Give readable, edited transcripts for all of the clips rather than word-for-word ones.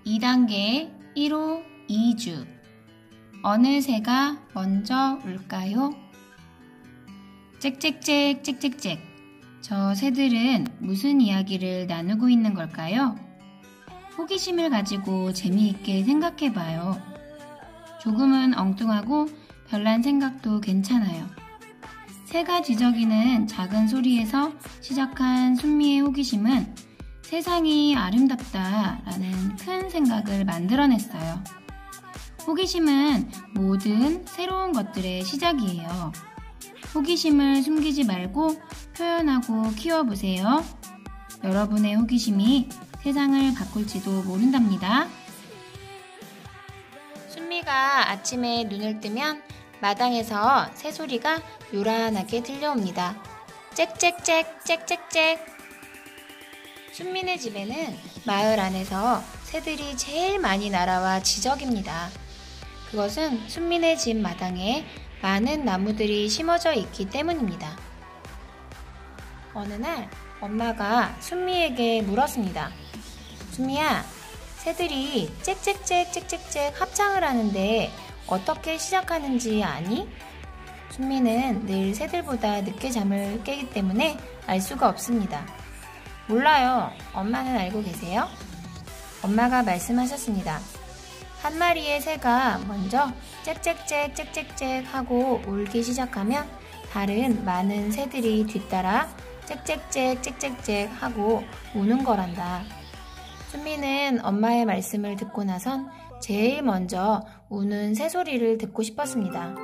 2단계 1호 2주. 어느 새가 먼저 울까요? 짹짹짹 짹짹짹. 저 새들은 무슨 이야기를 나누고 있는 걸까요? 호기심을 가지고 재미있게 생각해봐요. 조금은 엉뚱하고 별난 생각도 괜찮아요. 새가 지저귀는 작은 소리에서 시작한 순미의 호기심은 세상이 아름답다라는 큰 생각을 만들어냈어요. 호기심은 모든 새로운 것들의 시작이에요. 호기심을 숨기지 말고 표현하고 키워보세요. 여러분의 호기심이 세상을 바꿀지도 모른답니다. 순미가 아침에 눈을 뜨면 마당에서 새소리가 요란하게 들려옵니다. 짹짹짹 짹짹짹. 순미네 집에는 마을 안에서 새들이 제일 많이 날아와 지저귀입니다. 그것은 순미네 집 마당에 많은 나무들이 심어져 있기 때문입니다. 어느 날 엄마가 순미에게 물었습니다. 순미야, 새들이 짹짹짹 짹짹짹 합창을 하는데 어떻게 시작하는지 아니? 순미는 늘 새들보다 늦게 잠을 깨기 때문에 알 수가 없습니다. 몰라요. 엄마는 알고 계세요? 엄마가 말씀하셨습니다. 한 마리의 새가 먼저 짹짹짹 짹짹짹 하고 울기 시작하면 다른 많은 새들이 뒤따라 짹짹짹 짹짹짹 하고 우는 거란다. 순미는 엄마의 말씀을 듣고 나선 제일 먼저 우는 새소리를 듣고 싶었습니다.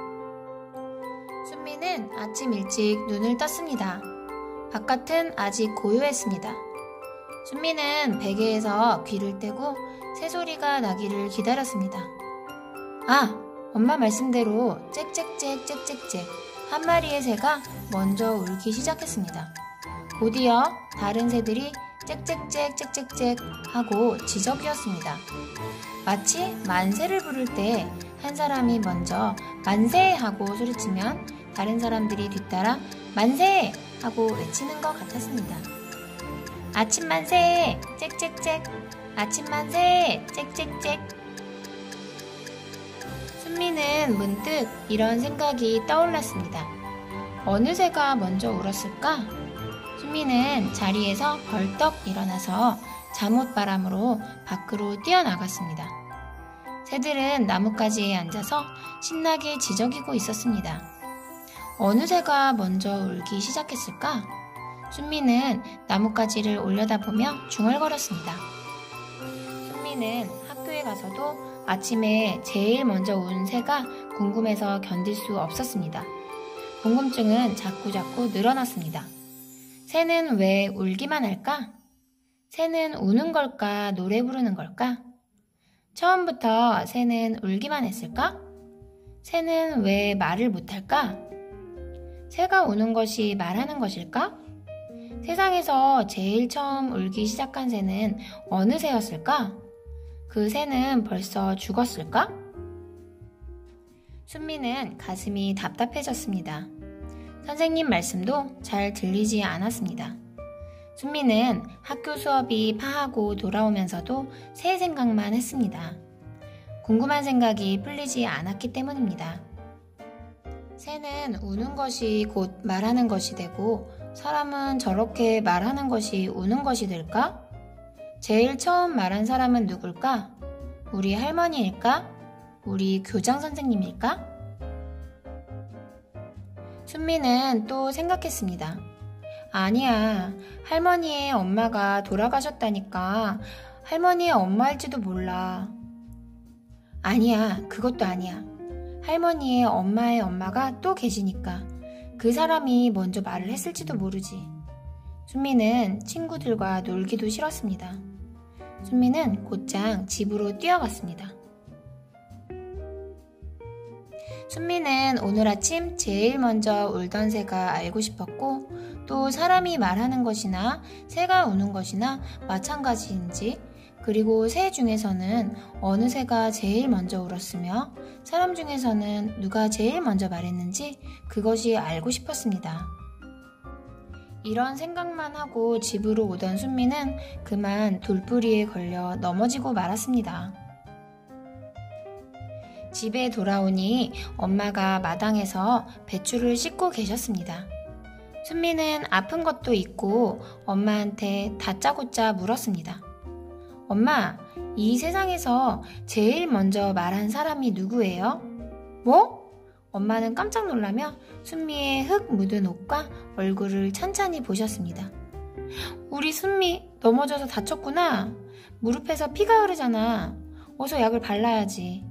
순미는 아침 일찍 눈을 떴습니다. 바깥은 아직 고요했습니다. 순미는 베개에서 귀를 떼고 새소리가 나기를 기다렸습니다. 아, 엄마 말씀대로 짹짹짹 짹짹짹 한 마리의 새가 먼저 울기 시작했습니다. 곧이어 다른 새들이 짹짹짹 짹짹짹 하고 지저귀었습니다. 마치 만세를 부를 때 한 사람이 먼저 만세 하고 소리치면 다른 사람들이 뒤따라 만세 하고 외치는 것 같았습니다. 아침 만세 짹짹짹 아침 만세 짹짹짹. 순미는 문득 이런 생각이 떠올랐습니다. 어느 새가 먼저 울었을까? 순미는 자리에서 벌떡 일어나서 잠옷바람으로 밖으로 뛰어나갔습니다. 새들은 나뭇가지에 앉아서 신나게 지저귀고 있었습니다. 어느 새가 먼저 울기 시작했을까? 순미는 나뭇가지를 올려다보며 중얼거렸습니다. 순미는 학교에 가서도 아침에 제일 먼저 운 새가 궁금해서 견딜 수 없었습니다. 궁금증은 자꾸자꾸 늘어났습니다. 새는 왜 울기만 할까? 새는 우는 걸까? 노래 부르는 걸까? 처음부터 새는 울기만 했을까? 새는 왜 말을 못할까? 새가 우는 것이 말하는 것일까? 세상에서 제일 처음 울기 시작한 새는 어느 새였을까? 그 새는 벌써 죽었을까? 순미는 가슴이 답답해졌습니다. 선생님 말씀도 잘 들리지 않았습니다. 순미는 학교 수업이 파하고 돌아오면서도 새 생각만 했습니다. 궁금한 생각이 풀리지 않았기 때문입니다. 새는 우는 것이 곧 말하는 것이 되고 사람은 저렇게 말하는 것이 우는 것이 될까? 제일 처음 말한 사람은 누굴까? 우리 할머니일까? 우리 교장 선생님일까? 순미는 또 생각했습니다. 아니야, 할머니의 엄마가 돌아가셨다니까 할머니의 엄마일지도 몰라. 아니야, 그것도 아니야. 할머니의 엄마의 엄마가 또 계시니까 그 사람이 먼저 말을 했을지도 모르지. 순미는 친구들과 놀기도 싫었습니다. 순미는 곧장 집으로 뛰어갔습니다. 순미는 오늘 아침 제일 먼저 울던 새가 알고 싶었고 또 사람이 말하는 것이나 새가 우는 것이나 마찬가지인지 그리고 새 중에서는 어느 새가 제일 먼저 울었으며 사람 중에서는 누가 제일 먼저 말했는지 그것이 알고 싶었습니다. 이런 생각만 하고 집으로 오던 순미는 그만 돌부리에 걸려 넘어지고 말았습니다. 집에 돌아오니 엄마가 마당에서 배추를 씻고 계셨습니다. 순미는 아픈 것도 있고 엄마한테 다짜고짜 물었습니다. 엄마, 이 세상에서 제일 먼저 말한 사람이 누구예요? 뭐? 엄마는 깜짝 놀라며 순미의 흙 묻은 옷과 얼굴을 찬찬히 보셨습니다. 우리 순미 넘어져서 다쳤구나. 무릎에서 피가 흐르잖아. 어서 약을 발라야지.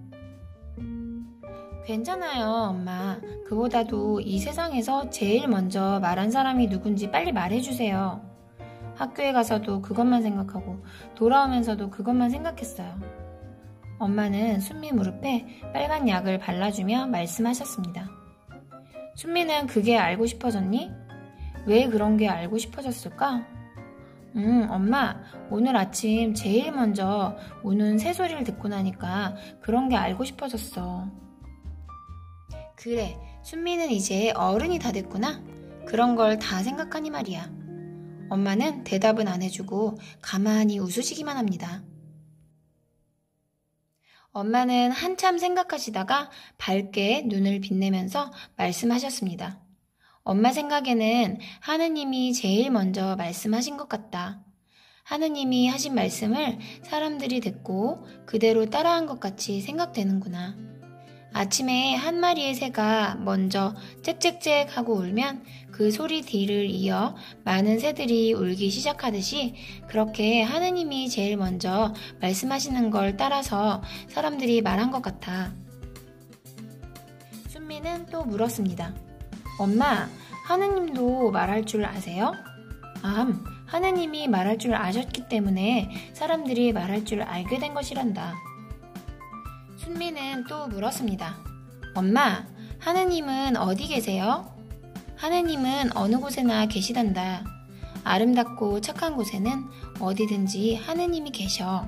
괜찮아요, 엄마. 그보다도 이 세상에서 제일 먼저 말한 사람이 누군지 빨리 말해주세요. 학교에 가서도 그것만 생각하고 돌아오면서도 그것만 생각했어요. 엄마는 순미 무릎에 빨간 약을 발라주며 말씀하셨습니다. 순미는 그게 알고 싶어졌니? 왜 그런 게 알고 싶어졌을까? 엄마, 오늘 아침 제일 먼저 우는 새소리를 듣고 나니까 그런 게 알고 싶어졌어. 그래, 순미는 이제 어른이 다 됐구나. 그런 걸 다 생각하니 말이야. 엄마는 대답은 안 해주고 가만히 웃으시기만 합니다. 엄마는 한참 생각하시다가 밝게 눈을 빛내면서 말씀하셨습니다. 엄마 생각에는 하느님이 제일 먼저 말씀하신 것 같다. 하느님이 하신 말씀을 사람들이 듣고 그대로 따라한 것 같이 생각되는구나. 아침에 한 마리의 새가 먼저 짹짹짹 하고 울면 그 소리 뒤를 이어 많은 새들이 울기 시작하듯이 그렇게 하느님이 제일 먼저 말씀하시는 걸 따라서 사람들이 말한 것 같아. 순미는 또 물었습니다. 엄마, 하느님도 말할 줄 아세요? 하느님이 말할 줄 아셨기 때문에 사람들이 말할 줄 알게 된 것이란다. 순미는 또 물었습니다. 엄마, 하느님은 어디 계세요? 하느님은 어느 곳에나 계시단다. 아름답고 착한 곳에는 어디든지 하느님이 계셔.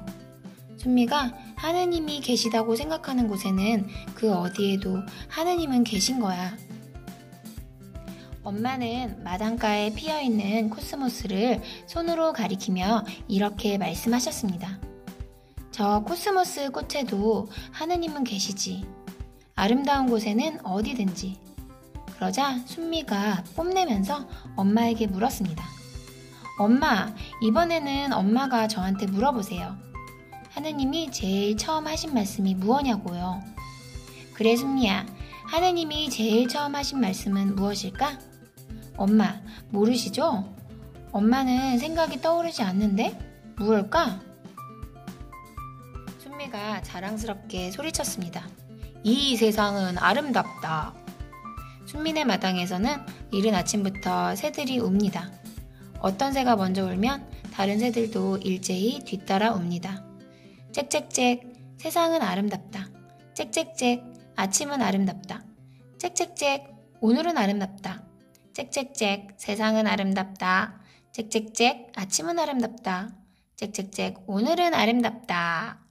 순미가 하느님이 계시다고 생각하는 곳에는 그 어디에도 하느님은 계신 거야. 엄마는 마당가에 피어있는 코스모스를 손으로 가리키며 이렇게 말씀하셨습니다. 저 코스모스 꽃에도 하느님은 계시지. 아름다운 곳에는 어디든지. 그러자 순미가 뽐내면서 엄마에게 물었습니다. 엄마, 이번에는 엄마가 저한테 물어보세요. 하느님이 제일 처음 하신 말씀이 무엇냐고요? 그래, 순미야. 하느님이 제일 처음 하신 말씀은 무엇일까? 엄마, 모르시죠? 엄마는 생각이 떠오르지 않는데? 무엇일까? 순미가 자랑스럽게 소리쳤습니다. 이 세상은 아름답다. 순미네 마당에서는 이른 아침부터 새들이 웁니다. 어떤 새가 먼저 울면 다른 새들도 일제히 뒤따라 웁니다. 짹짹짹, 세상은 아름답다. 짹짹짹, 아침은 아름답다. 짹짹짹, 오늘은 아름답다. 짹짹짹, 세상은 아름답다. 짹짹짹, 아침은 아름답다. 짹짹짹, 오늘은 아름답다.